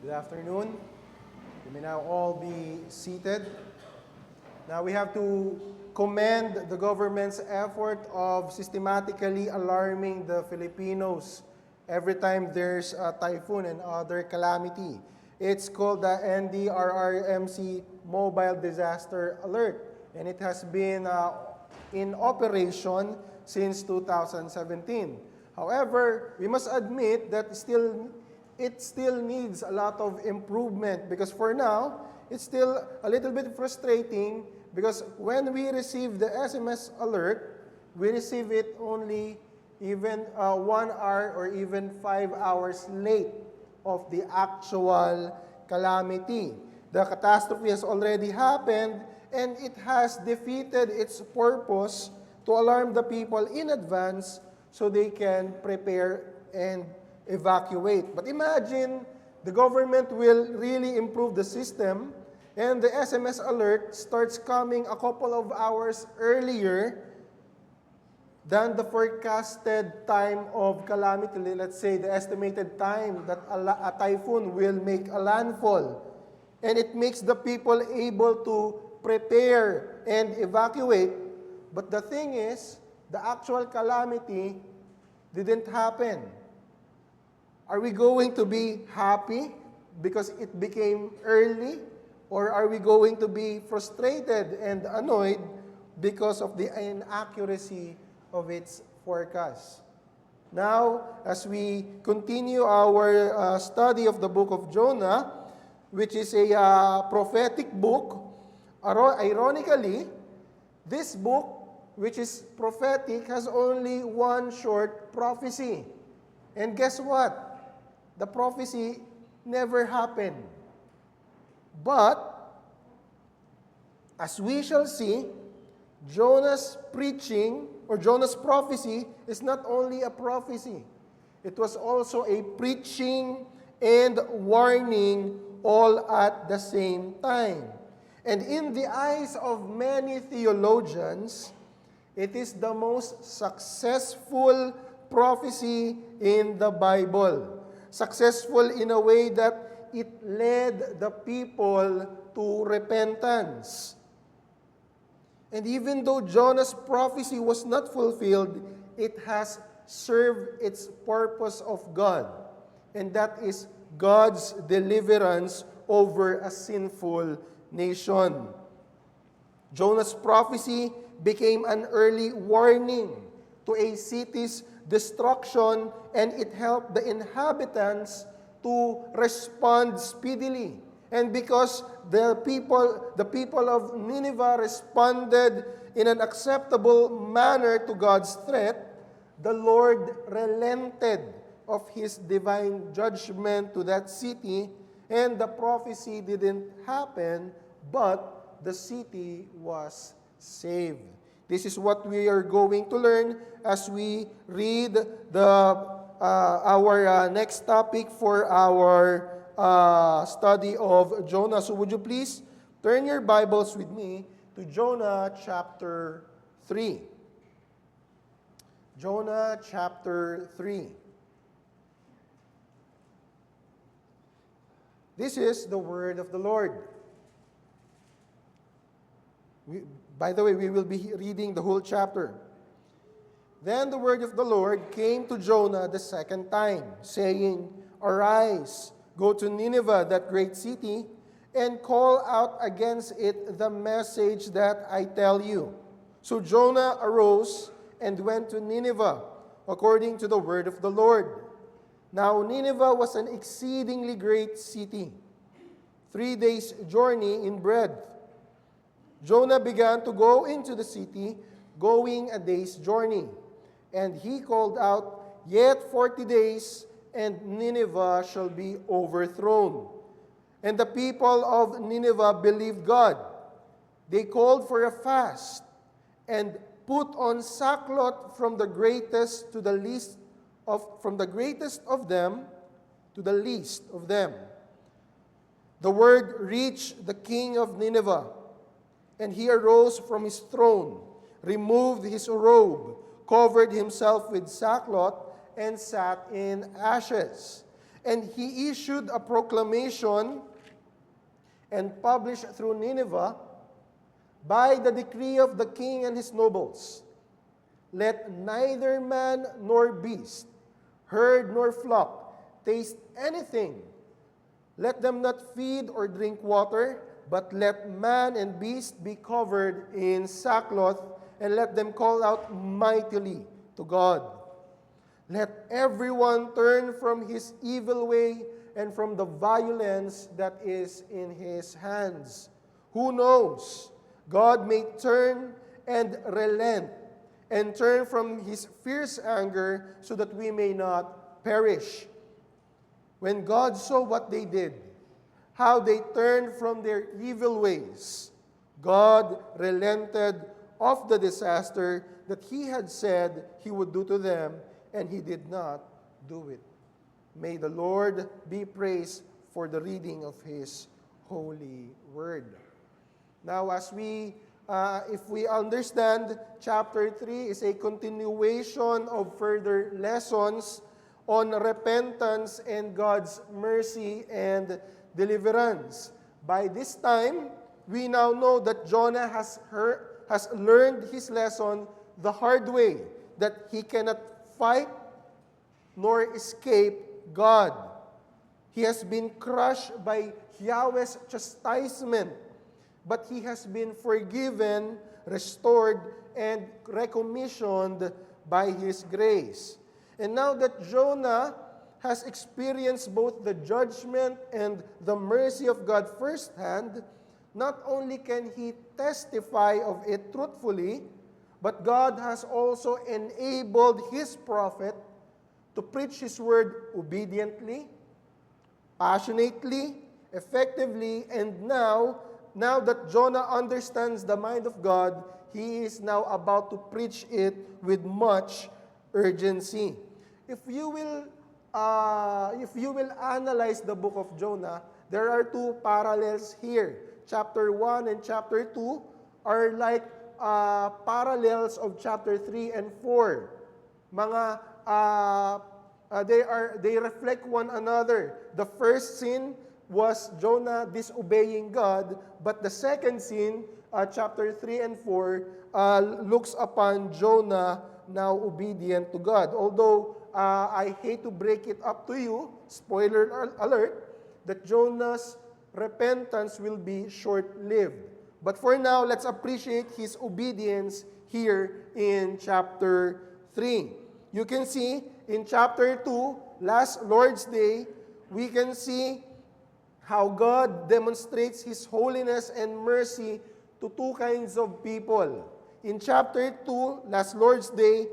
Good afternoon. You may now all be seated. Now we have to commend the government's effort of systematically alarming the Filipinos every time there's a typhoon and other calamity. It's called the NDRRMC Mobile Disaster Alert, and it has been in operation since 2017. However, we must admit that it still needs a lot of improvement because for now, it's still a little bit frustrating because when we receive the SMS alert, we receive it only even 1 hour or even 5 hours late of the actual calamity. The catastrophe has already happened and it has defeated its purpose to alarm the people in advance so they can prepare and evacuate. But imagine the government will really improve the system and the SMS alert starts coming a couple of hours earlier than the forecasted time of calamity. Let's say the estimated time that a typhoon will make a landfall. And it makes the people able to prepare and evacuate. But the thing is, the actual calamity didn't happen. Are we going to be happy because it became early? Or are we going to be frustrated and annoyed because of the inaccuracy of its forecast? Now, as we continue our study of the book of Jonah, which is a prophetic book, ironically, this book, which is prophetic, has only one short prophecy. And guess what? The prophecy never happened. But, as we shall see, Jonah's preaching or Jonah's prophecy is not only a prophecy. It was also a preaching and warning all at the same time. And in the eyes of many theologians, it is the most successful prophecy in the Bible. Successful in a way that it led the people to repentance. And even though Jonah's prophecy was not fulfilled, it has served its purpose of God. And that is God's deliverance over a sinful nation. Jonah's prophecy became an early warning to a city's destruction, and it helped the inhabitants to respond speedily. And because the people of Nineveh responded in an acceptable manner to God's threat, the Lord relented of His divine judgment to that city, and the prophecy didn't happen, but the city was saved. This is what we are going to learn as we read our next topic for our study of Jonah. So would you please turn your Bibles with me to Jonah chapter 3. Jonah chapter 3. This is the word of the Lord. By the way, we will be reading the whole chapter. Then the word of the Lord came to Jonah the second time, saying, "Arise, go to Nineveh, that great city, and call out against it the message that I tell you." So Jonah arose and went to Nineveh, according to the word of the Lord. Now Nineveh was an exceedingly great city, 3 days' journey in breadth. Jonah began to go into the city, going a day's journey. And he called out, "Yet 40 days, and Nineveh shall be overthrown." And the people of Nineveh believed God. They called for a fast, and put on sackcloth from the greatest to the least from the greatest of them to the least of them. The word reached the king of Nineveh, and he arose from his throne, removed his robe, covered himself with sackcloth, and sat in ashes. And he issued a proclamation and published through Nineveh by the decree of the king and his nobles. Let neither man nor beast, herd nor flock, taste anything. Let them not feed or drink water, but let man and beast be covered in sackcloth, and let them call out mightily to God. Let everyone turn from his evil way and from the violence that is in his hands. Who knows? God may turn and relent and turn from his fierce anger so that we may not perish. When God saw what they did, how they turned from their evil ways, God relented of the disaster that he had said he would do to them, and he did not do it. May the Lord be praised for the reading of his holy word. Now, if we understand, chapter 3 is a continuation of further lessons on repentance and God's mercy and deliverance. By this time, we now know that Jonah has learned his lesson the hard way, that he cannot fight nor escape God. He has been crushed by Yahweh's chastisement, but he has been forgiven, restored, and recommissioned by his grace. And now that Jonah has experienced both the judgment and the mercy of God firsthand, not only can he testify of it truthfully, but God has also enabled his prophet to preach his word obediently, passionately, effectively, and now that Jonah understands the mind of God, he is now about to preach it with much urgency. If you will analyze the book of Jonah, there are two parallels here. Chapter 1 and chapter 2 are like parallels of chapter 3 and 4. They reflect one another. The first sin was Jonah disobeying God, but the second sin, chapter 3 and 4, looks upon Jonah now obedient to God. Although I hate to break it up to you, spoiler alert, that Jonah's repentance will be short-lived. But for now, let's appreciate his obedience here in chapter 3. You can see in chapter 2, last Lord's Day, we can see how God demonstrates his holiness and mercy to two kinds of people. In chapter 2, last Lord's Day,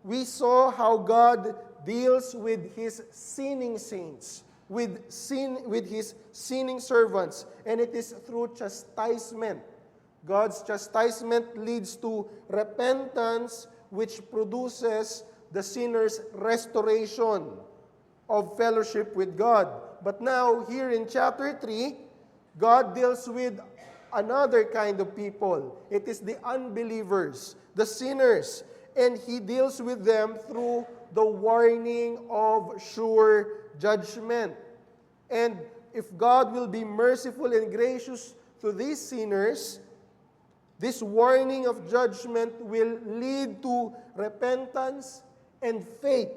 we saw how God deals with his sinning saints, with his sinning servants, and it is through chastisement. God's chastisement leads to repentance, which produces the sinner's restoration of fellowship with God. But now, here in chapter 3, God deals with another kind of people. It is the unbelievers, the sinners, and he deals with them through the warning of sure judgment. And if God will be merciful and gracious to these sinners, this warning of judgment will lead to repentance and faith,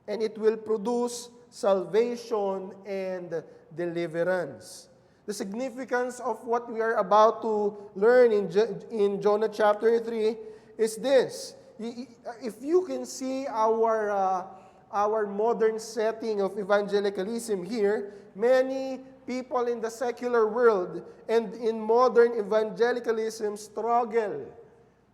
and it will produce salvation and deliverance. The significance of what we are about to learn in Jonah chapter 3 is this. If you can see our modern setting of evangelicalism here, many people in the secular world and in modern evangelicalism struggle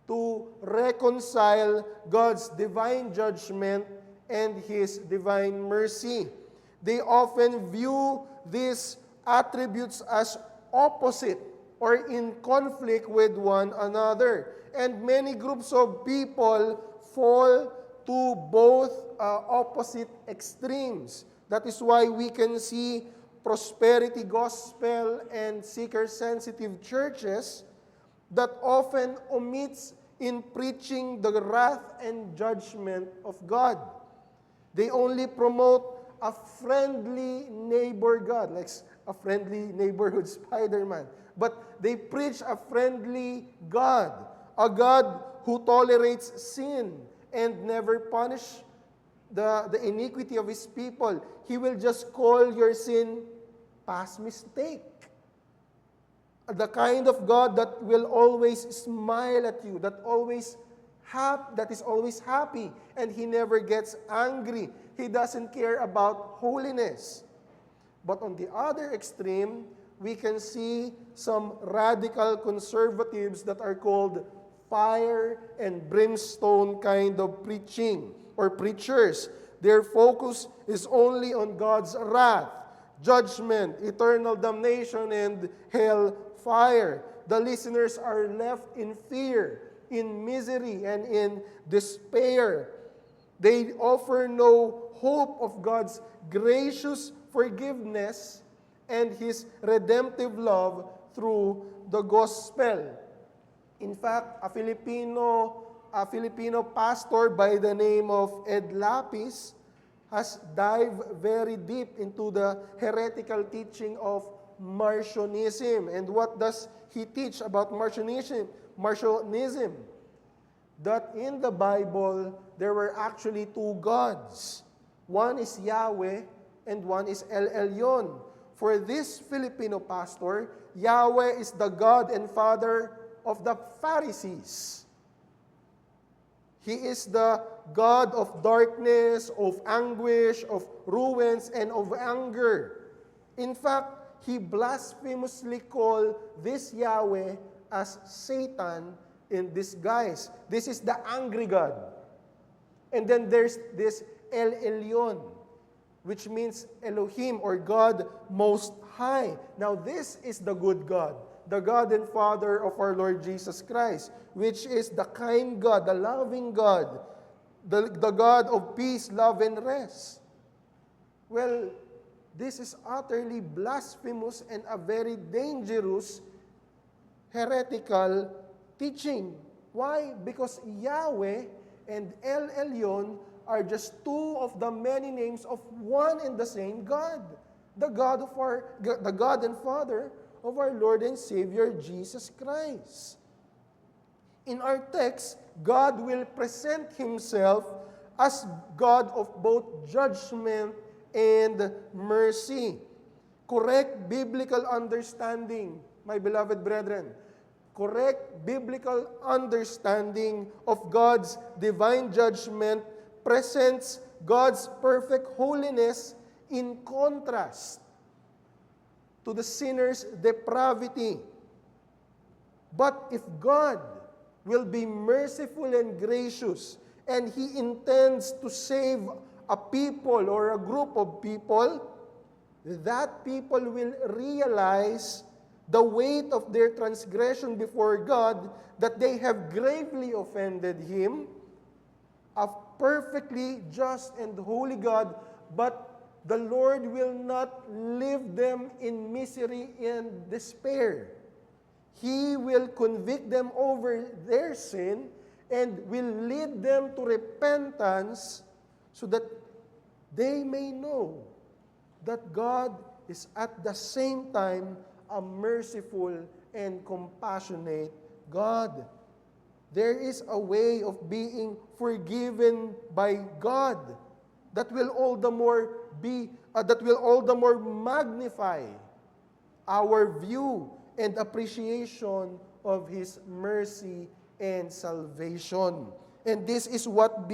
to reconcile God's divine judgment and his divine mercy. They often view these attributes as opposite or in conflict with one another. And many groups of people fall to both opposite extremes. That is why we can see prosperity gospel and seeker-sensitive churches that often omits in preaching the wrath and judgment of God. They only promote a friendly neighbor God, like a friendly neighborhood Spider-Man. But they preach a friendly God, a God who tolerates sin and never punish the iniquity of His people. He will just call your sin past mistake. The kind of God that will always smile at you, that is always happy, and He never gets angry. He doesn't care about holiness. But on the other extreme, we can see some radical conservatives that are called fire and brimstone kind of preaching or preachers. Their focus is only on God's wrath, judgment, eternal damnation, and hell fire. The listeners are left in fear, in misery, and in despair. They offer no hope of God's gracious forgiveness and His redemptive love through the gospel. In fact, a Filipino pastor by the name of Ed Lapis has dived very deep into the heretical teaching of Marcionism. And what does he teach about Marcionism? That in the Bible, there were actually two gods. One is Yahweh and one is El Elyon. For this Filipino pastor, Yahweh is the God and Father of the Pharisees. He is the God of darkness, of anguish, of ruins, and of anger. In fact, he blasphemously called this Yahweh as Satan in disguise. This is the angry God. And then there's this El Elyon, which means Elohim or God Most High. Now this is the good God, the God and Father of our Lord Jesus Christ, which is the kind God, the loving God, the God of peace, love, and rest. Well, this is utterly blasphemous and a very dangerous heretical teaching. Why? Because Yahweh and El Elyon are just two of the many names of one and the same God, the God and Father of our Lord and Savior Jesus Christ. In our text, God will present Himself as God of both judgment and mercy. Correct biblical understanding, my beloved brethren, correct biblical understanding of God's divine judgment presents God's perfect holiness in contrast to the sinner's depravity. But if God will be merciful and gracious, and He intends to save a people or a group of people, that people will realize the weight of their transgression before God, that they have gravely offended Him, a perfectly just and holy God, but the Lord will not leave them in misery and despair. He will convict them over their sin and will lead them to repentance so that they may know that God is at the same time a merciful and compassionate God. There is a way of being forgiven by God that will all the more magnify our view and appreciation of His mercy and salvation. And this is what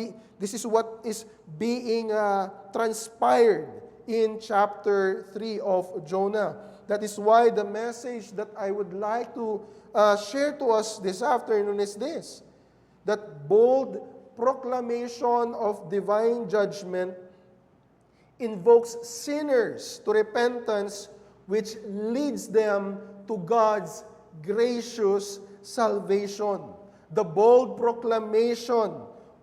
is being transpired in chapter 3 of Jonah. That is why the message that I would like to share to us this afternoon is this: that bold proclamation of divine judgment invokes sinners to repentance, which leads them to God's gracious salvation. The bold proclamation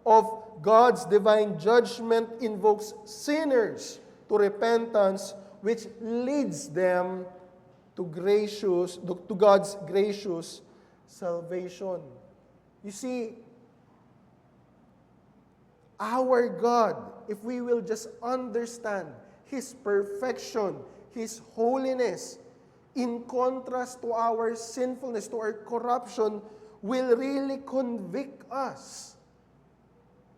of God's divine judgment invokes sinners to repentance, which leads them to God's gracious salvation. You see, our God, if we will just understand His perfection, His holiness, in contrast to our sinfulness, to our corruption, will really convict us.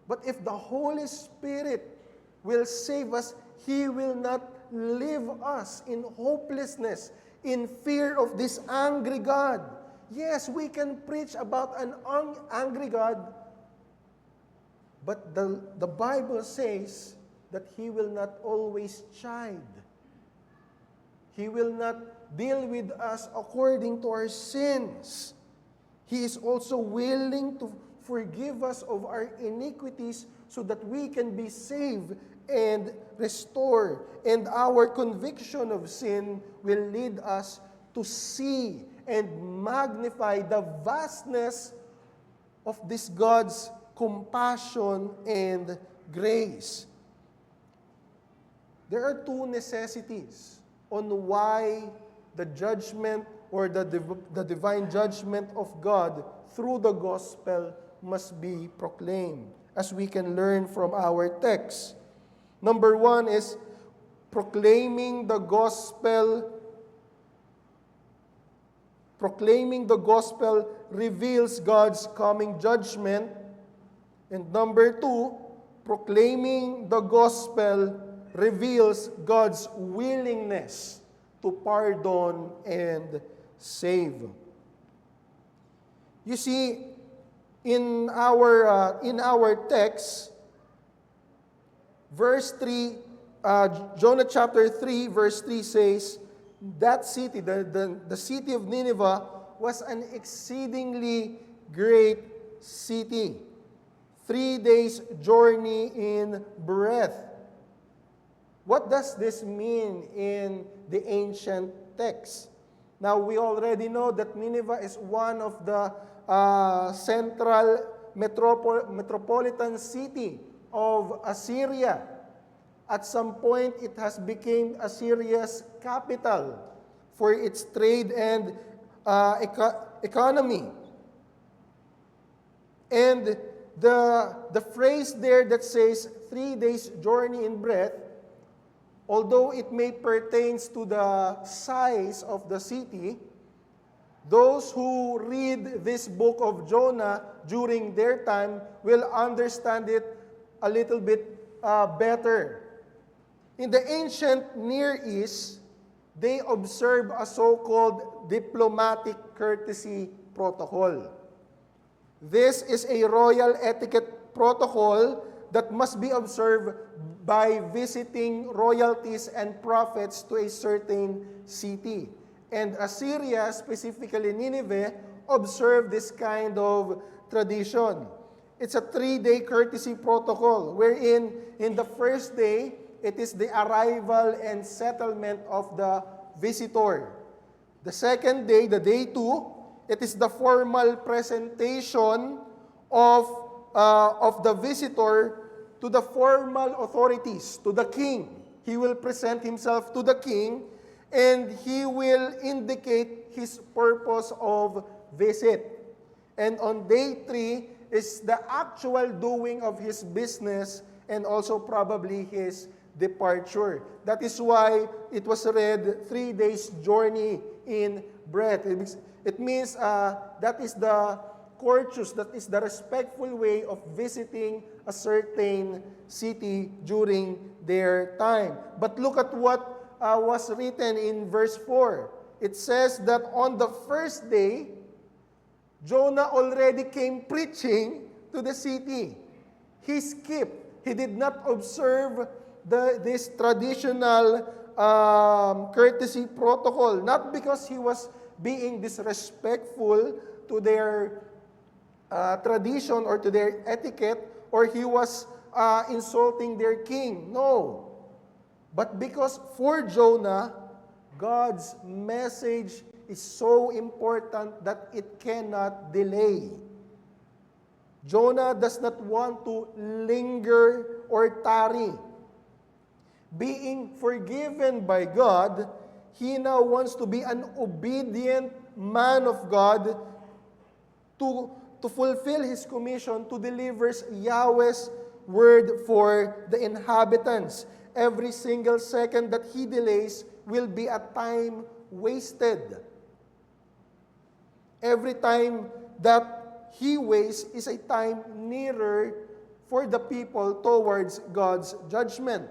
But if the Holy Spirit will save us, He will not leave us in hopelessness, in fear of this angry God. Yes, we can preach about an angry God, but the Bible says that He will not always chide. He will not deal with us according to our sins. He is also willing to forgive us of our iniquities so that we can be saved and restored. And our conviction of sin will lead us to see and magnify the vastness of this God's compassion and grace. There are two necessities on why the judgment or the divine judgment of God through the gospel must be proclaimed, as we can learn from our text. Number one is proclaiming the gospel. Proclaiming the gospel reveals God's coming judgment. And number two, proclaiming the gospel reveals God's willingness to pardon and save. You see, in our text, verse 3, Jonah chapter 3, verse 3 says, that city, the city of Nineveh, was an exceedingly great city. 3 days' journey in breadth. What does this mean in the ancient text? Now, we already know that Nineveh is one of the central metropolitan city of Assyria. At some point, it has become Assyria's capital for its trade and economy. And the phrase there that says 3 days journey in breadth, although it may pertains to the size of the city, those who read this book of Jonah during their time will understand it a little bit better. In the ancient Near East, they observe a so-called diplomatic courtesy protocol. This is a royal etiquette protocol that must be observed by visiting royalties and prophets to a certain city. And Assyria, specifically Nineveh, observed this kind of tradition. It's a 3-day courtesy protocol wherein in the first day, it is the arrival and settlement of the visitor. The second day, the day 2, it is the formal presentation of the visitor to the formal authorities, to the king. He will present himself to the king, and he will indicate his purpose of visit. And on day 3 is the actual doing of his business and also probably his departure. That is why it was read 3 days journey in breadth. It means that is the courteous, that is the respectful way of visiting a certain city during their time. But look at what was written in verse 4. It says that on the first day, Jonah already came preaching to the city. He skipped. He did not observe this traditional courtesy protocol, not because he was being disrespectful to their tradition or to their etiquette, or he was insulting their king. No. But because for Jonah, God's message is so important that it cannot delay. Jonah does not want to linger or tarry. Being forgiven by God, he now wants to be an obedient man of God to fulfill his commission to deliver Yahweh's word for the inhabitants. every single second that He delays will be a time wasted. Every time that He wastes is a time nearer for the people towards God's judgment.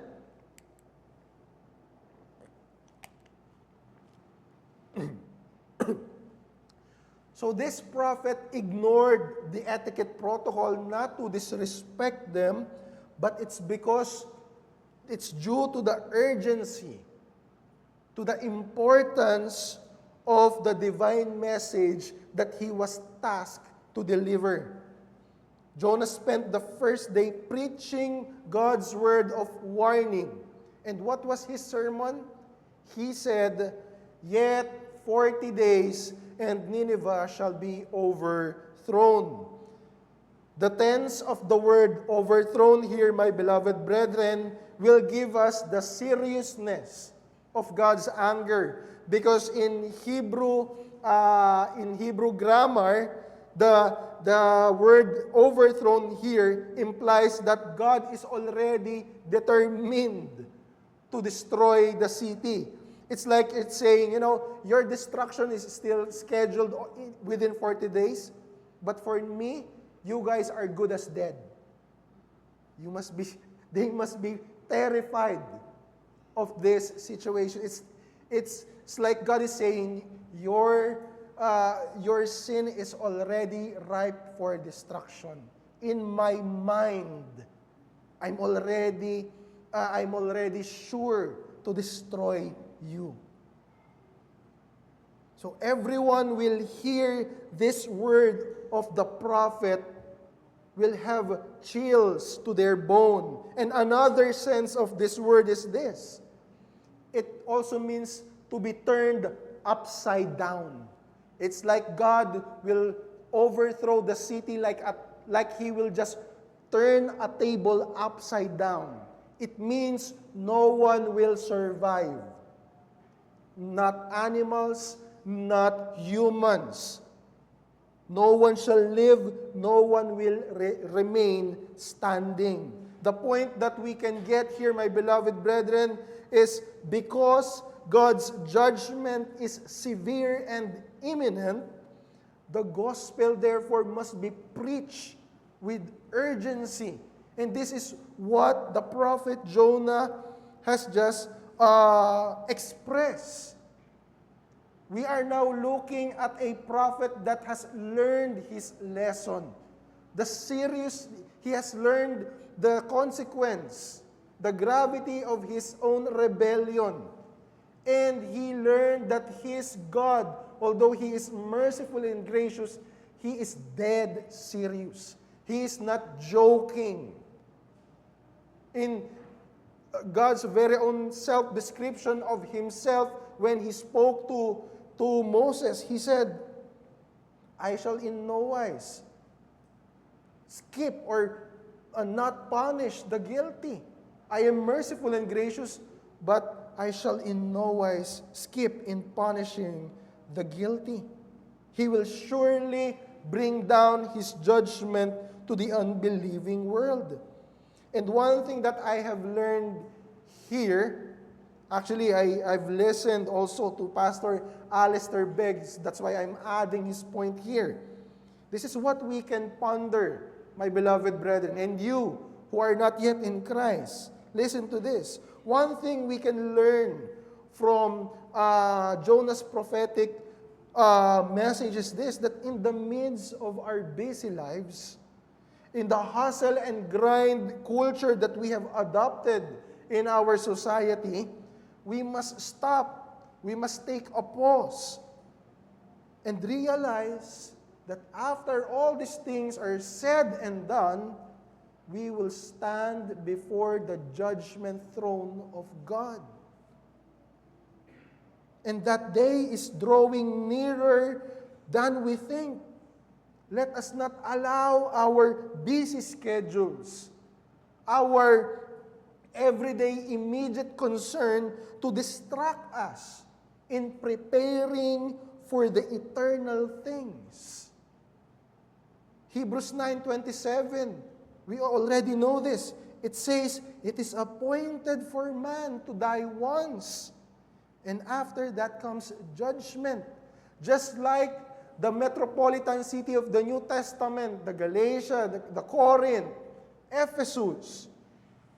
So this prophet ignored the etiquette protocol not to disrespect them, but it's because it's due to the urgency, to the importance of the divine message that he was tasked to deliver. Jonah spent the first day preaching God's word of warning. And what was his sermon? He said, "Yet 40 days, and Nineveh shall be overthrown." The tense of the word overthrown here, my beloved brethren, will give us the seriousness of God's anger. Because in Hebrew grammar, the word overthrown here implies that God is already determined to destroy the city. It's like it's saying, your destruction is still scheduled within 40 days, but for me, you guys are good as dead. They must be terrified of this situation. It's like God is saying, your sin is already ripe for destruction. In my mind, I'm already sure to destroy you. So everyone will hear this word of the prophet will have chills to their bone. And another sense of this word is this. It also means to be turned upside down. It's like God will overthrow the city like He will just turn a table upside down. It means no one will survive. Not animals, not humans. No one shall live, no one will remain standing. The point that we can get here, my beloved brethren, is because God's judgment is severe and imminent, the gospel therefore must be preached with urgency. And this is what the prophet Jonah has just expressed. We are now looking at a prophet that has learned his lesson. He has learned the consequence, the gravity of his own rebellion. And he learned that his God, although He is merciful and gracious, He is dead serious. He is not joking. In God's very own self-description of Himself, when He spoke to Moses, He said, "I shall in no wise skip or not punish the guilty. I am merciful and gracious, but I shall in no wise skip in punishing the guilty. He will surely bring down His judgment to the unbelieving world." And one thing that I have learned here, actually I've listened also to Pastor Alistair Beggs, that's why I'm adding his point here. This is what we can ponder, my beloved brethren, and you who are not yet in Christ. Listen to this. One thing we can learn from Jonah's prophetic message is this, that in the midst of our busy lives, in the hustle and grind culture that we have adopted in our society, we must stop. We must take a pause and realize that after all these things are said and done, we will stand before the judgment throne of God. And that day is drawing nearer than we think. Let us not allow our busy schedules, our everyday immediate concern to distract us in preparing for the eternal things. Hebrews 9:27, we already know this. it says, it is appointed for man to die once. And after that comes judgment. Just like the metropolitan city of the New Testament, the Galatia, the Corinth, Ephesus,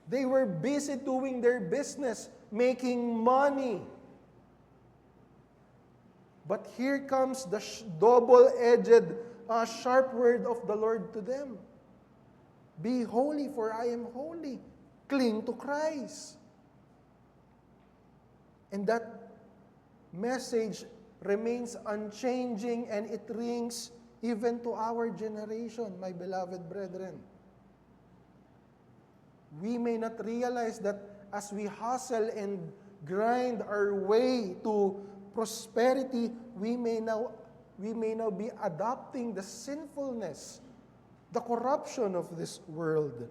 they were busy doing their business, making money. But here comes the double-edged, sharp word of the Lord to them. Be holy, for I am holy. Cling to Christ. And that message remains unchanging, and it rings even to our generation, my beloved brethren. We may not realize that as we hustle and grind our way to prosperity, we may now be adopting the sinfulness, the corruption of this world.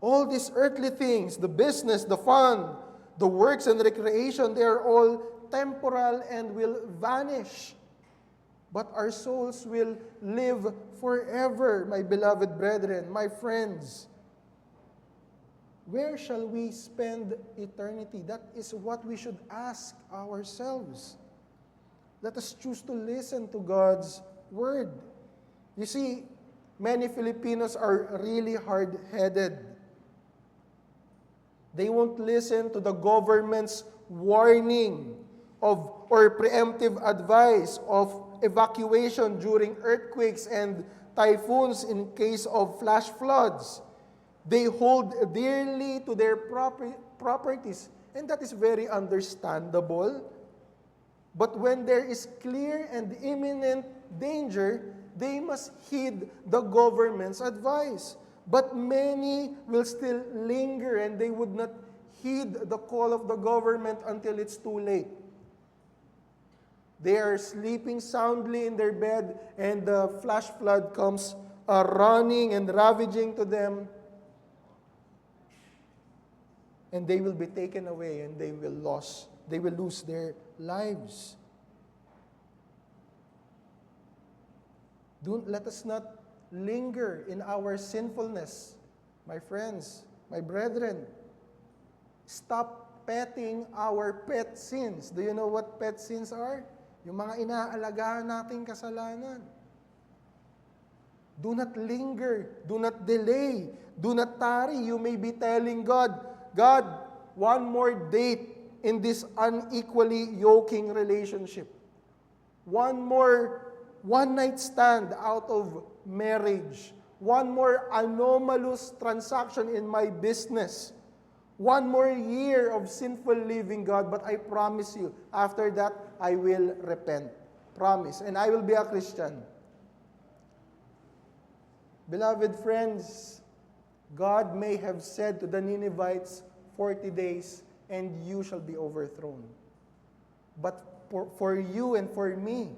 All these earthly things, the business, the fun, the works and recreation, they are all temporal and will vanish. But our souls will live forever, my beloved brethren, my friends. Where shall we spend eternity? That is what we should ask ourselves. Let us choose to listen to God's word. You see, many Filipinos are really hard-headed. They won't listen to the government's warning or preemptive advice of evacuation during earthquakes and typhoons in case of flash floods. They hold dearly to their properties, and that is very understandable. But when there is clear and imminent danger, they must heed the government's advice. But many will still linger, and they would not heed the call of the government until it's too late. They are sleeping soundly in their bed, and the flash flood comes running and ravaging to them. And they will be taken away, and they will lose their lives. Let us not linger in our sinfulness, my friends, my brethren. Stop petting our pet sins. Do you know what pet sins are? Yung mga inaalagaan nating kasalanan. Do not linger. Do not delay. Do not tarry. You may be telling God, God, one more date in this unequally yoking relationship. One more one-night stand out of marriage. One more anomalous transaction in my business. One more year of sinful living, God, but I promise you, after that, I will repent. Promise. And I will be a Christian. Beloved friends, God may have said to the Ninevites, 40 days, and you shall be overthrown. But for you and for me,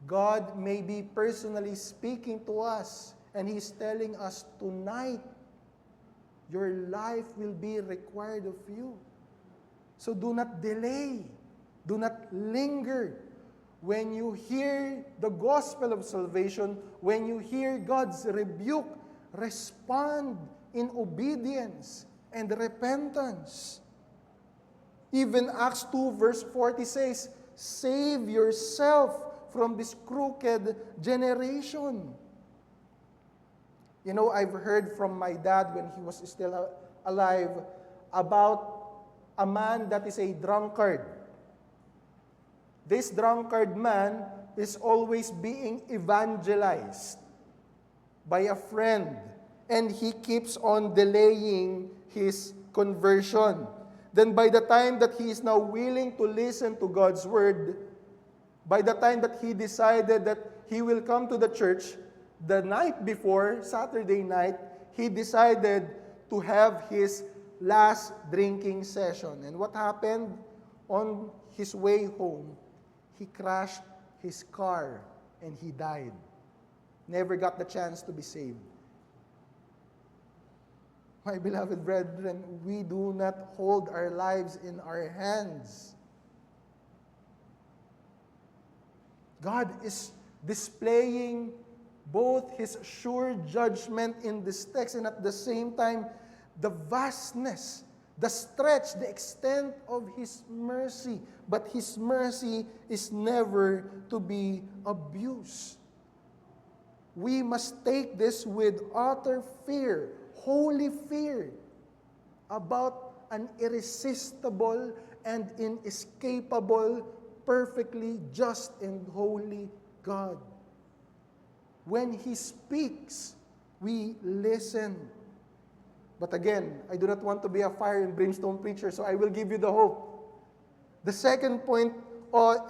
God may be personally speaking to us, and He's telling us tonight, your life will be required of you. So do not delay. Do not linger. When you hear the gospel of salvation, when you hear God's rebuke, respond in obedience and repentance. Even Acts 2 verse 40 says, save yourself from this crooked generation. You know, I've heard from my dad when he was still alive about a man that is a drunkard. This drunkard man is always being evangelized by a friend, and he keeps on delaying his conversion. Then by the time that he is now willing to listen to God's word, by the time that he decided that he will come to the church, the night before, Saturday night, he decided to have his last drinking session. And what happened? On his way home, he crashed his car and he died. Never got the chance to be saved. My beloved brethren, we do not hold our lives in our hands. God is displaying both His sure judgment in this text and at the same time, the vastness, the stretch, the extent of His mercy. But His mercy is never to be abused. We must take this with utter fear, holy fear, about an irresistible and inescapable, perfectly just and holy God. When He speaks, we listen. But again, I do not want to be a fire and brimstone preacher, so I will give you the hope. The second point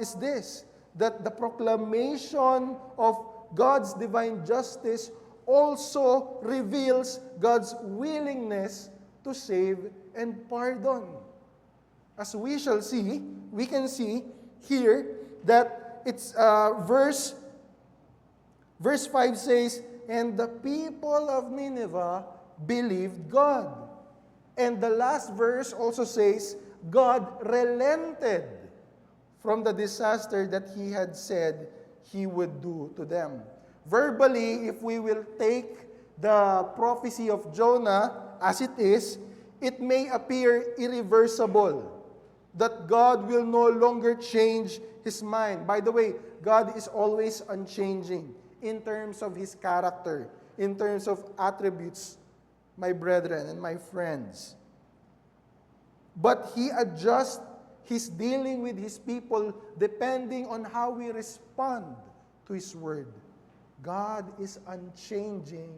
is this, that the proclamation of God's divine justice also reveals God's willingness to save and pardon. As we shall see, we can see here that it's verse 5 says, "And the people of Nineveh believed God." And the last verse also says, God relented from the disaster that He had said He would do to them. Verbally, if we will take the prophecy of Jonah as it is, it may appear irreversible, that God will no longer change His mind. By the way, God is always unchanging in terms of His character, in terms of attributes, my brethren and my friends. But He adjusts His dealing with His people depending on how we respond to His word. God is unchanging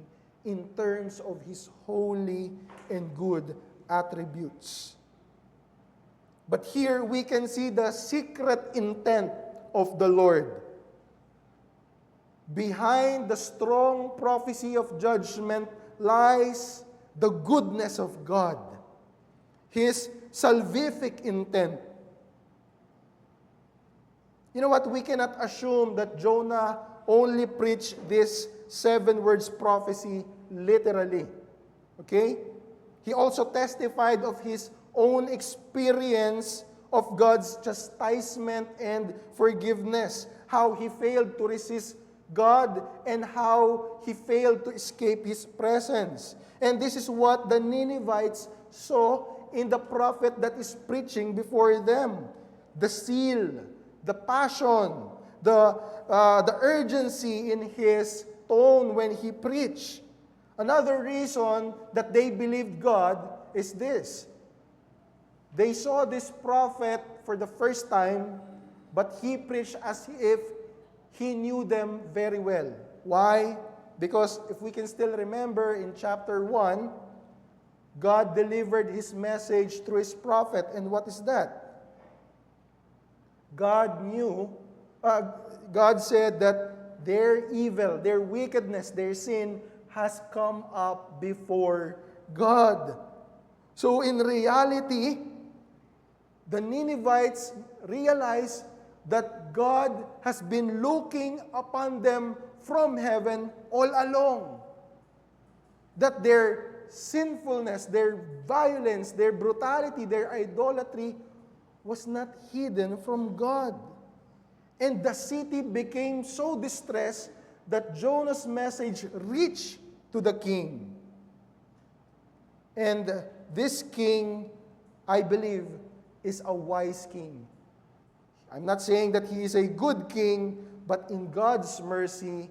in terms of His holy and good attributes. But here we can see the secret intent of the Lord. Behind the strong prophecy of judgment lies the goodness of God, His salvific intent. You know what? We cannot assume that Jonah only preached this 7 words prophecy literally. Okay? He also testified of his own experience of God's chastisement and forgiveness, how he failed to resist God and how he failed to escape His presence. And this is what the Ninevites saw in the prophet that is preaching before them. The zeal, the passion, the urgency in his tone when he preached. Another reason that they believed God is this. They saw this prophet for the first time, but he preached as if he knew them very well. Why? Because if we can still remember in chapter 1, God delivered His message through His prophet. And what is that? God said that their evil, their wickedness, their sin has come up before God. So in reality, the Ninevites realized that God has been looking upon them from heaven all along. That their sinfulness, their violence, their brutality, their idolatry was not hidden from God. And the city became so distressed that Jonah's message reached to the king. And this king, I believe, is a wise king. I'm not saying that he is a good king, but in God's mercy,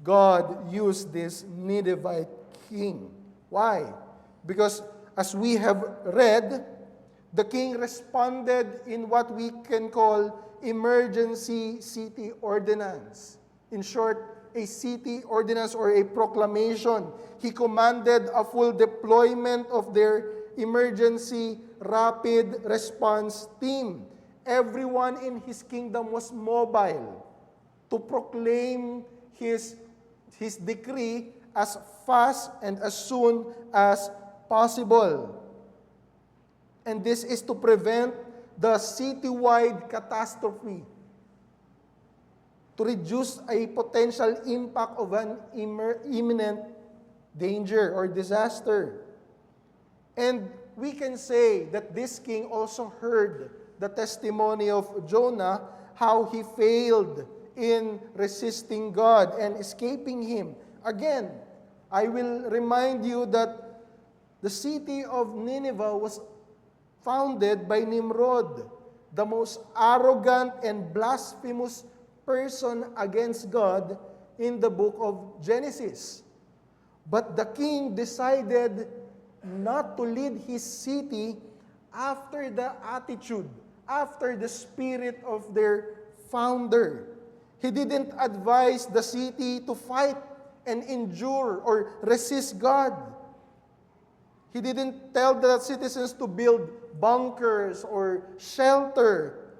God used this Ninevite king. Why? Because as we have read, the king responded in what we can call emergency city ordinance. In short, a city ordinance or a proclamation. He commanded a full deployment of their emergency rapid response team. Everyone in his kingdom was mobile to proclaim his decree as fast and as soon as possible. And this is to prevent the citywide catastrophe, to reduce a potential impact of an imminent danger or disaster. And we can say that this king also heard the testimony of Jonah, how he failed in resisting God and escaping Him. Again, I will remind you that the city of Nineveh was founded by Nimrod, the most arrogant and blasphemous person against God in the book of Genesis. But the king decided not to lead his city after the attitude, after the spirit of their founder. He didn't advise the city to fight and endure or resist God. He didn't tell the citizens to build bunkers or shelter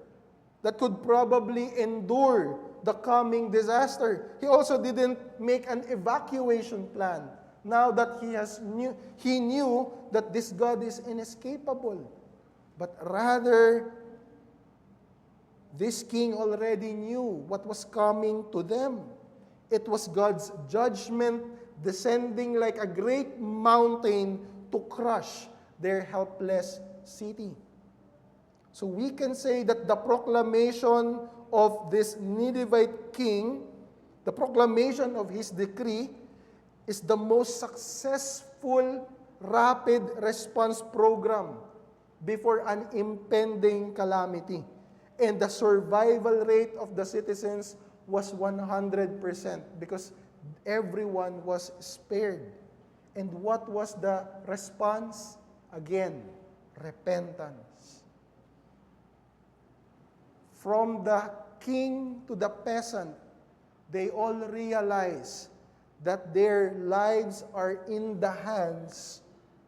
that could probably endure the coming disaster. He also didn't make an evacuation plan now that he knew that this God is inescapable. But rather, this king already knew what was coming to them. It was God's judgment descending like a great mountain to crush their helpless city. So we can say that the proclamation of this Ninevite king, the proclamation of his decree, is the most successful rapid response program before an impending calamity. And the survival rate of the citizens was 100% because everyone was spared. And what was the response? Again, repentance. From the king to the peasant, they all realize that their lives are in the hands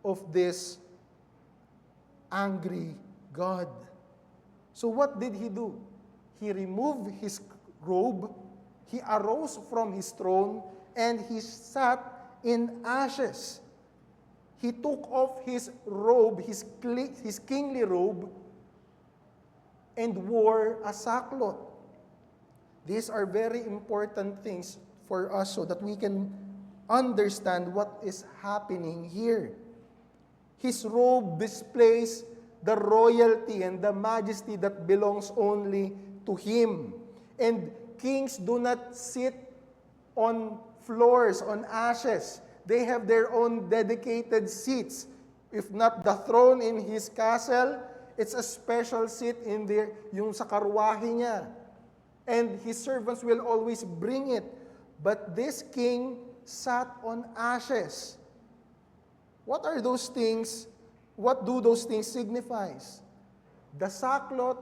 of this angry God. So what did he do? He removed his robe, he arose from his throne, and he sat in ashes. He took off his robe, his kingly robe, and wore a sackcloth. These are very important things for us so that we can understand what is happening here. His robe displays the royalty and the majesty that belongs only to him. And kings do not sit on floors, on ashes. They have their own dedicated seats. If not the throne in his castle, it's a special seat in there, yung sa karwahe niya. And his servants will always bring it. But this king sat on ashes. What are those things? What do those things signify? The sackcloth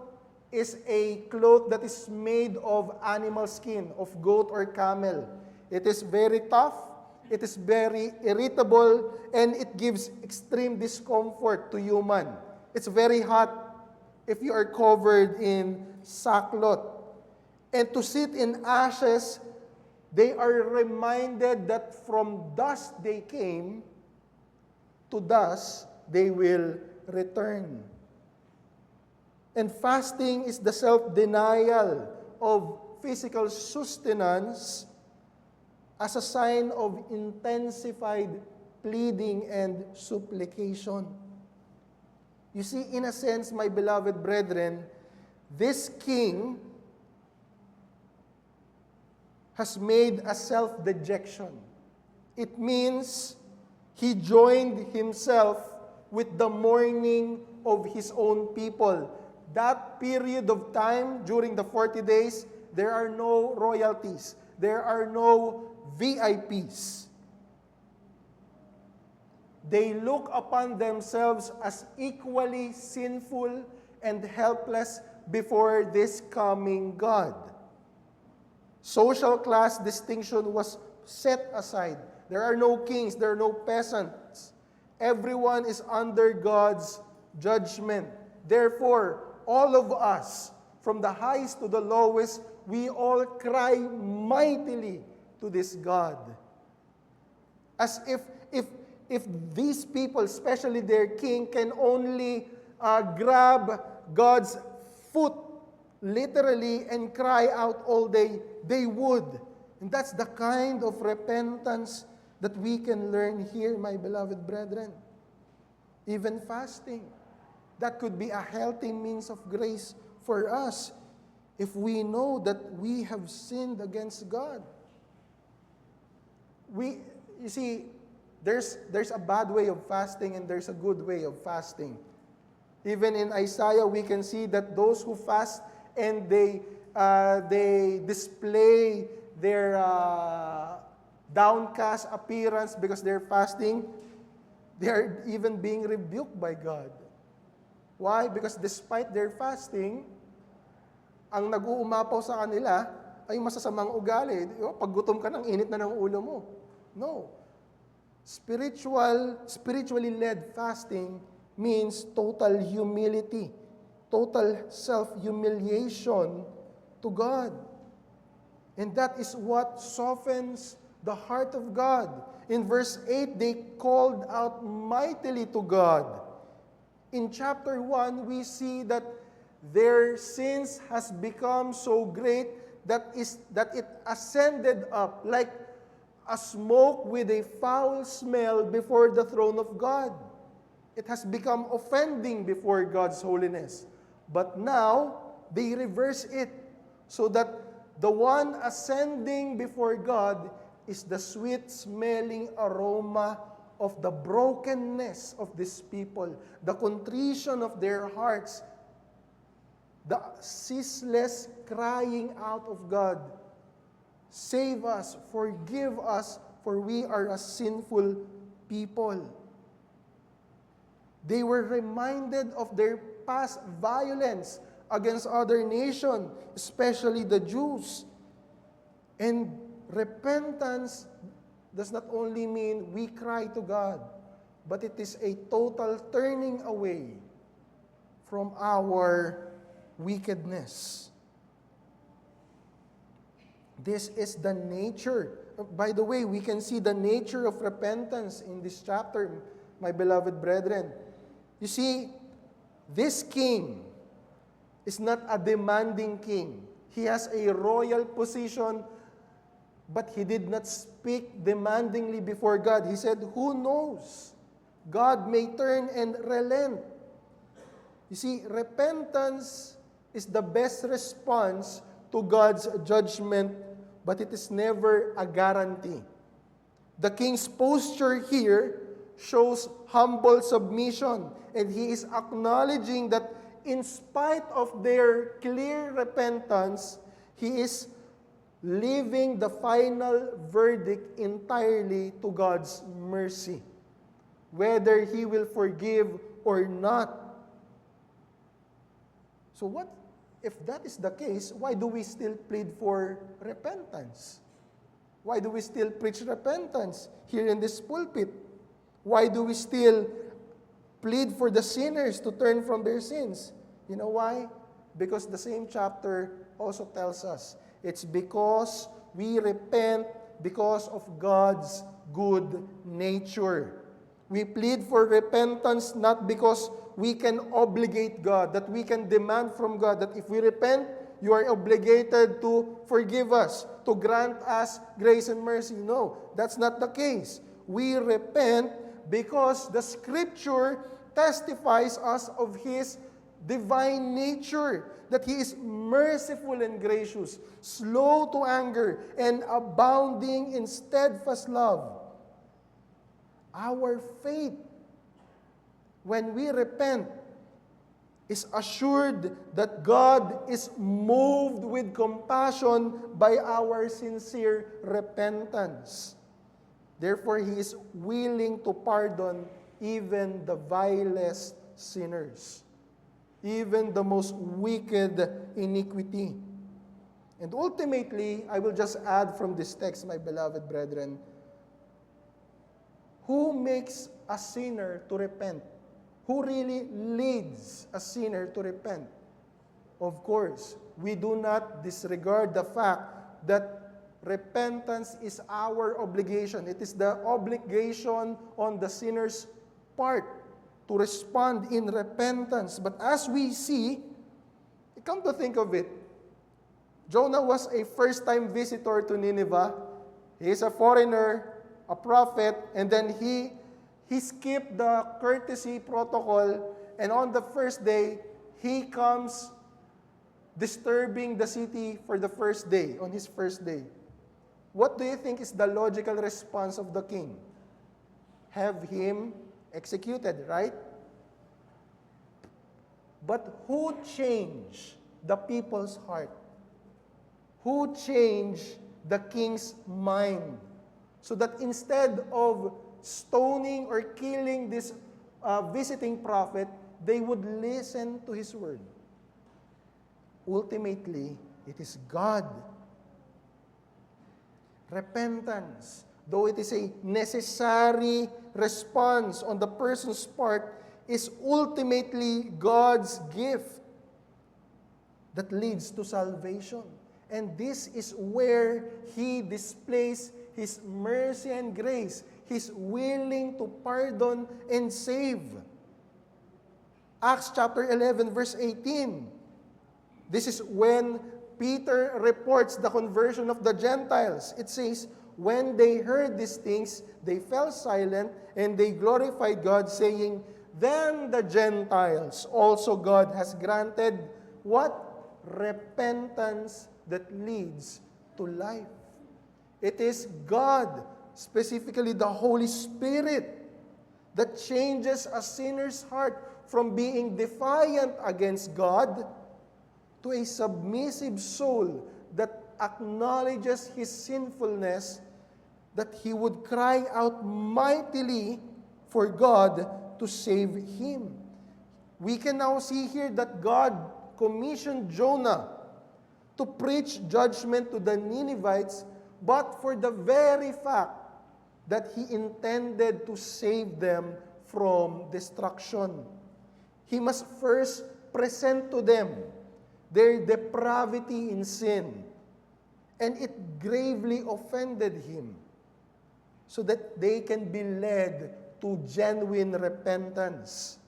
is a cloth that is made of animal skin, of goat or camel. It is very tough, it is very irritable, and it gives extreme discomfort to human. It's very hot if you are covered in sackcloth. And to sit in ashes, they are reminded that from dust they came, to dust they will return. And fasting is the self-denial of physical sustenance as a sign of intensified pleading and supplication. You see, in a sense, my beloved brethren, this king has made a self-dejection. It means he joined himself with the mourning of his own people. That period of time, during the 40 days, there are no royalties. There are no VIPs. They look upon themselves as equally sinful and helpless before this coming God. Social class distinction was set aside. There are no kings, there are no peasants. Everyone is under God's judgment. Therefore, all of us, from the highest to the lowest, we all cry mightily to this God. As if these people, especially their king, can only grab God's foot literally and cry out all day, they would. And that's the kind of repentance that we can learn here, my beloved brethren. Even fasting. That could be a healthy means of grace for us. if we know that we have sinned against God? You see, there's a bad way of fasting and there's a good way of fasting. Even in Isaiah, we can see that those who fast and they display their downcast appearance because they're fasting, they are even being rebuked by God. Why? Because despite their fasting, ang nag-uumapaw sa kanila ay masasamang ugali. Pag gutom ka, ng init na ng ulo mo. No. Spiritually led fasting means total humility, total self-humiliation to God. And that is what softens the heart of God. In verse 8, they called out mightily to God. In chapter 1, we see that their sins has become so great that it ascended up like a smoke with a foul smell before the throne of God. It has become offending before God's holiness. But now, they reverse it so that the one ascending before God is the sweet-smelling aroma of the brokenness of these people, the contrition of their hearts, the ceaseless crying out of God, "Save us, forgive us, for we are a sinful people." They were reminded of their past violence against other nations, especially the Jews. And repentance does not only mean we cry to God, but it is a total turning away from our wickedness. This is the nature. By the way, we can see the nature of repentance in this chapter, my beloved brethren. You see, this king is not a demanding king. He has a royal position, but he did not speak demandingly before God. He said, "Who knows? God may turn and relent." You see, repentance is the best response to God's judgment, but it is never a guarantee. The king's posture here shows humble submission, and he is acknowledging that in spite of their clear repentance, he is leaving the final verdict entirely to God's mercy, whether he will forgive or not. So what if that is the case? Why do we still plead for repentance? Why do we still preach repentance here in this pulpit? Why do we still plead for the sinners to turn from their sins? You know why? Because the same chapter also tells us it's because we repent because of God's good nature. We plead for repentance not because we can obligate God, that we can demand from God that if we repent, you are obligated to forgive us, to grant us grace and mercy. No, that's not the case. We repent because the Scripture testifies us of His divine nature, that He is merciful and gracious, slow to anger, and abounding in steadfast love. Our faith, when we repent, is assured that God is moved with compassion by our sincere repentance. Therefore, He is willing to pardon even the vilest sinners, even the most wicked iniquity. And ultimately, I will just add from this text, my beloved brethren, who makes a sinner to repent? Who really leads a sinner to repent? Of course, we do not disregard the fact that repentance is our obligation. It is the obligation on the sinner's part to respond in repentance. But as we see, come to think of it, Jonah was a first-time visitor to Nineveh. He is a foreigner, a prophet, and then he skipped the courtesy protocol, and on the first day, he comes disturbing the city for the first day, on his first day. What do you think is the logical response of the king? Have him executed, right? But who changed the people's heart? Who changed the king's mind? So that instead of stoning or killing this visiting prophet, they would listen to his word. Ultimately, it is God. Repentance, though it is a necessary response on the person's part, is ultimately God's gift that leads to salvation. And this is where He displays His mercy and grace. He's willing to pardon and save. Acts chapter 11, verse 18. This is when Peter reports the conversion of the Gentiles. It says, when they heard these things, they fell silent and they glorified God, saying, then the Gentiles also God has granted what? Repentance that leads to life. It is God, specifically the Holy Spirit, that changes a sinner's heart from being defiant against God to a submissive soul that acknowledges his sinfulness, that he would cry out mightily for God to save him. We can now see here that God commissioned Jonah to preach judgment to the Ninevites, but for the very fact that he intended to save them from destruction. He must first present to them their depravity in sin, and it gravely offended him, so that they can be led to genuine repentance,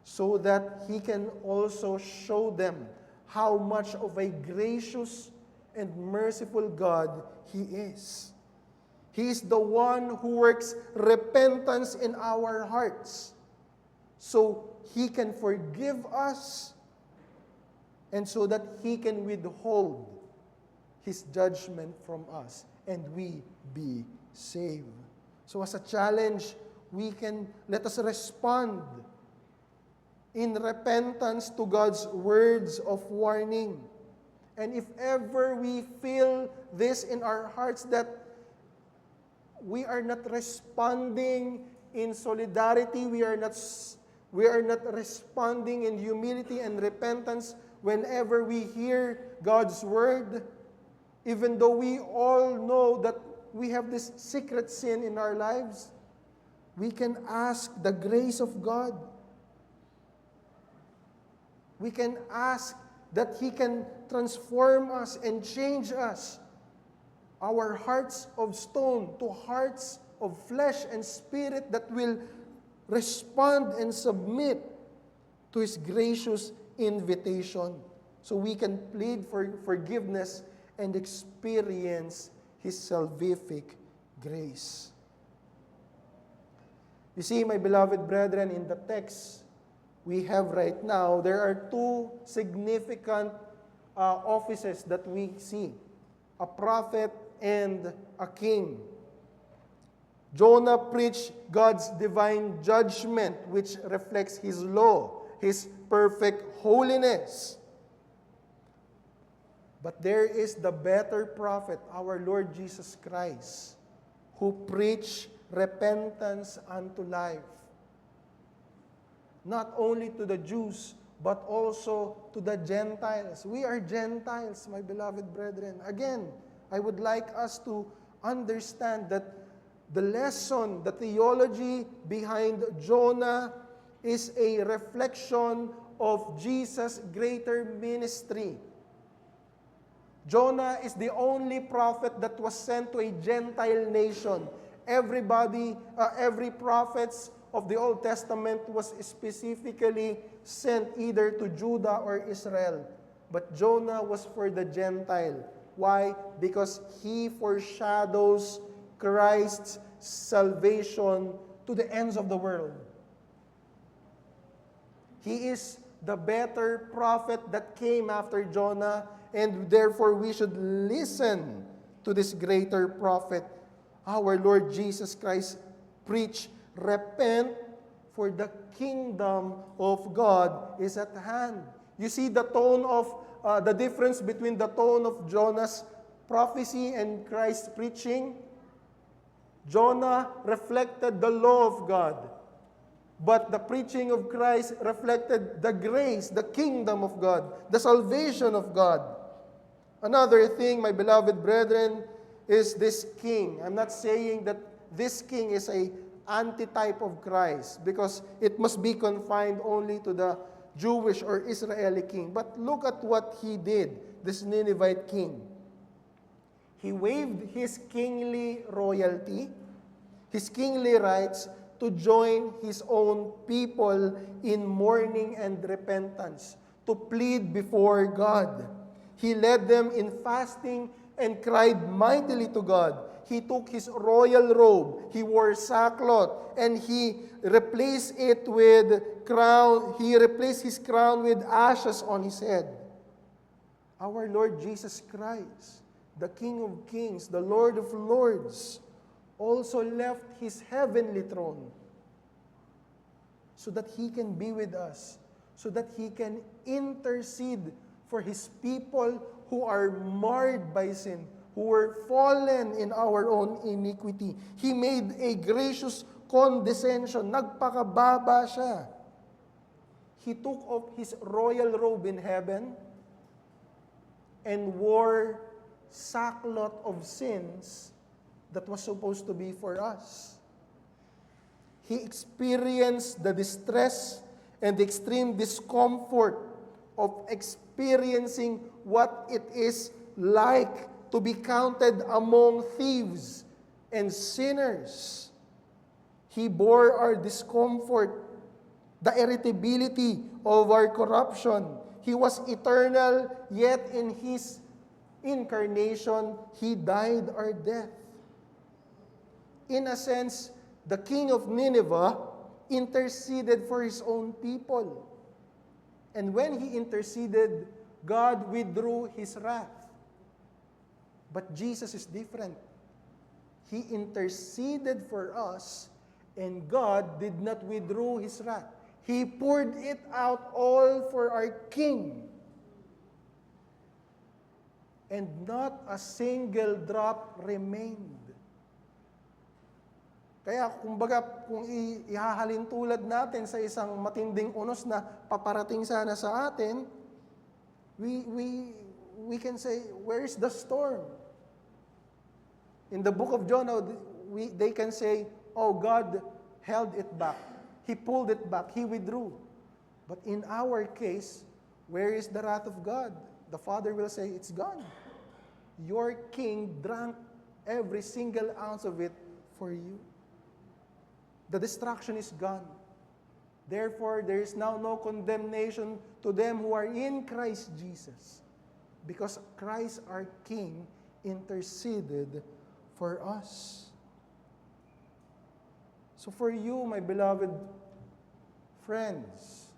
so that he can also show them how much of a gracious and merciful God he is. He is the one who works repentance in our hearts, so he can forgive us, and so that he can withhold his judgment from us, and we be saved. So as a challenge, let us respond in repentance to God's words of warning. And if ever we feel this in our hearts, that we are not responding in solidarity, we are not responding in humility and repentance whenever we hear God's word, even though we all know that we have this secret sin in our lives, we can ask the grace of God. We can ask that He can transform us and change us, our hearts of stone to hearts of flesh and spirit that will respond and submit to His gracious invitation, so we can plead for forgiveness and experience His salvific grace. You see, my beloved brethren, in the text we have right now, there are two significant offices that we see: a prophet and a king. Jonah preached God's divine judgment, which reflects His law, His perfect holiness. But there is the better prophet, our Lord Jesus Christ, who preached repentance unto life. Not only to the Jews, but also to the Gentiles. We are Gentiles, my beloved brethren. Again, I would like us to understand that the lesson, the theology behind Jonah is a reflection of Jesus' greater ministry. Jonah is the only prophet that was sent to a Gentile nation. Every prophets of the Old Testament was specifically sent either to Judah or Israel. But Jonah was for the Gentile. Why? Because he foreshadows Christ's salvation to the ends of the world. He is the better prophet that came after Jonah, and therefore we should listen to this greater prophet. Our Lord Jesus Christ preached, repent, for the kingdom of God is at hand. You see the tone of, the difference between the tone of Jonah's prophecy and Christ's preaching? Jonah reflected the law of God, but the preaching of Christ reflected the grace, the kingdom of God, the salvation of God. Another thing, my beloved brethren, is this king. I'm not saying that this king is a antitype of Christ, because it must be confined only to the Jewish or Israeli king. But look at what he did, this Ninevite king. He waived his kingly royalty, his kingly rights, to join his own people in mourning and repentance, to plead before God. He led them in fasting and cried mightily to God. He took his royal robe, he wore sackcloth, and he replaced it with crown. He replaced his crown with ashes on his head. Our Lord Jesus Christ, the King of Kings, the Lord of Lords, also left his heavenly throne so that he can be with us, so that he can intercede for his people who are marred by sin, who were fallen in our own iniquity. He made a gracious condescension. Nagpakababa siya. He took off his royal robe in heaven and wore sackcloth of sins that was supposed to be for us. He experienced the distress and the extreme discomfort of experiencing what it is like to be counted among thieves and sinners. He bore our discomfort, the irritability of our corruption. He was eternal, yet in his incarnation, he died our death. In a sense, the king of Nineveh interceded for his own people. And when he interceded, God withdrew his wrath. But Jesus is different. He interceded for us, and God did not withdraw his wrath. He poured it out all for our King. And not a single drop remained. Kaya kumbaga, kung ihahalin tulad natin sa isang matinding unos na paparating sana sa atin, we can say, where is the storm? In the book of Jonah, they can say, oh, God held it back. He pulled it back. He withdrew. But in our case, where is the wrath of God? The Father will say, it's gone. Your king drank every single ounce of it for you. The destruction is gone. Therefore, there is now no condemnation to them who are in Christ Jesus, because Christ our King interceded for us. So for you, my beloved friends,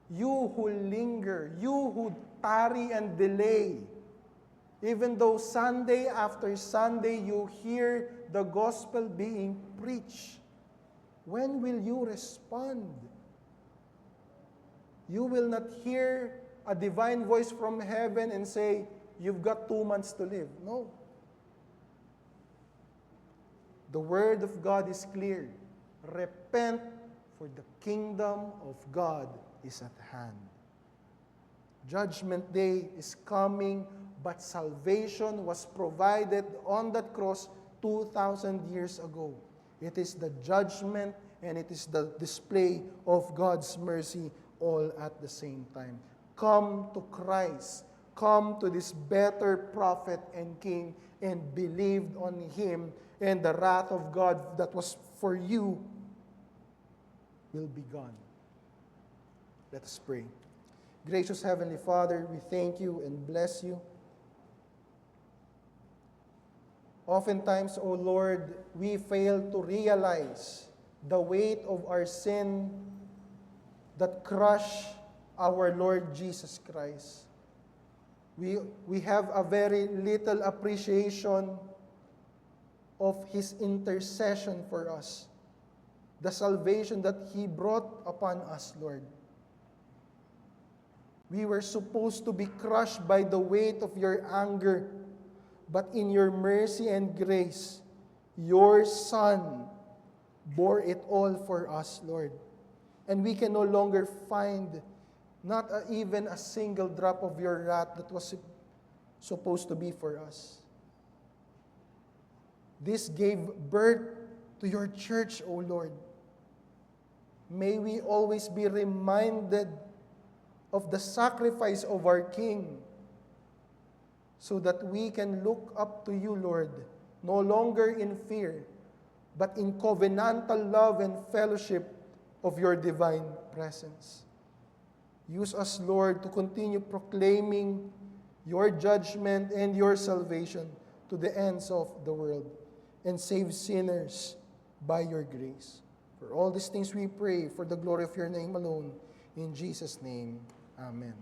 you who linger, you who tarry and delay, even though Sunday after Sunday you hear the gospel being preached, when will you respond? You will not hear a divine voice from heaven and say, you've got 2 months to live. No. The word of God is clear. Repent, for the kingdom of God is at hand. Judgment day is coming, but salvation was provided on that cross 2,000 years ago. It is the judgment and it is the display of God's mercy all at the same time. Come to Christ. Come to this better prophet and king and believed on him, and the wrath of God that was for you will be gone. Let us pray. Gracious Heavenly Father, we thank you and bless you. Oftentimes, O Lord, we fail to realize the weight of our sin that crush our Lord Jesus Christ. We have a very little appreciation of His intercession for us, the salvation that He brought upon us, Lord. We were supposed to be crushed by the weight of your anger, but in your mercy and grace, your Son bore it all for us, Lord. And we can no longer find not even a single drop of your wrath that was supposed to be for us. This gave birth to your church, O Lord. May we always be reminded of the sacrifice of our King, so that we can look up to you, Lord, no longer in fear, but in covenantal love and fellowship of your divine presence. Use us, Lord, to continue proclaiming your judgment and your salvation to the ends of the world, and save sinners by your grace. For all these things we pray for the glory of your name alone. In Jesus' name, amen.